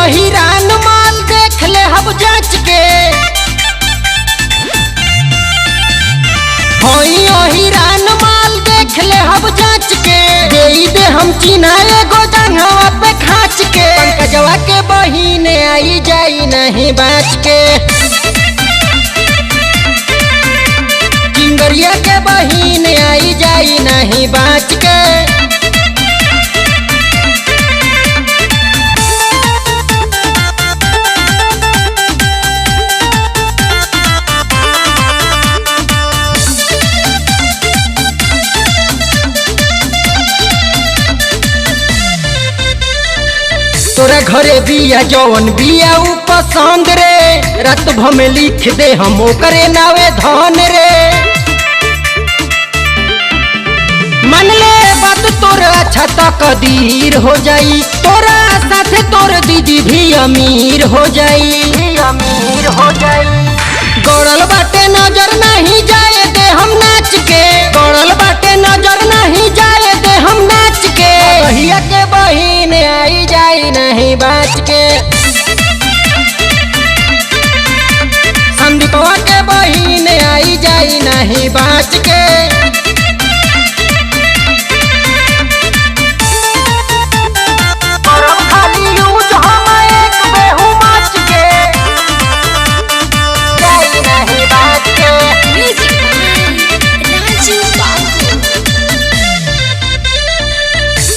हिरान माल देख ले हम जांच के, हिरान माल देख ले हम जांच के, दे हम चिनाए गोदानवा पे खाच के। पंकजवा के बहिन आई जाई नहीं बाच के, चिंगरिया के बहिन आई जाई नहीं बाच के। तोरा घरे बिया जवन बिया उ पसंद रे, रात भर में लिख दे हम ओकरे नावे धन रे। मन ले बात तोर अच्छा तकदीर हो जाई, तोरा साथे तोर दीदी भी अमीर हो जाई, अमीर हो जाई। गड़ल बाटे नजर नहीं जाए दे हम नाच के, गड़ल बाटे नजर नहीं जाए दे हम नाच के। भैया के बहिन आई जाई नहीं बाच के, संदीपवा के बहिन आई जाई नहीं बाच के।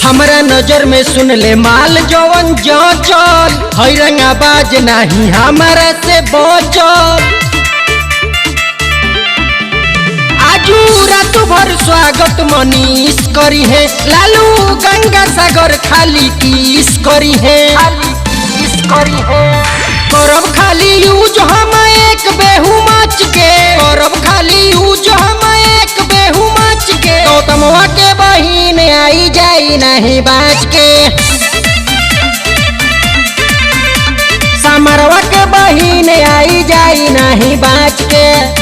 हमरा नजर में सुन ले माल जवन जो चल, हई रंगाबाज नहीं हमारा से बचल। आजू रात भर स्वागत मनीष करी है, लालू गंगा सागर खाली किस करी है, करब खाली यूज हम एक बेहू मच के, करब खाली यूज हम एक बेहू मच के। गौतमवा के बहिन आई जाई नहीं बाच के, समरवा के बहिन आई जाई नहीं बाच के।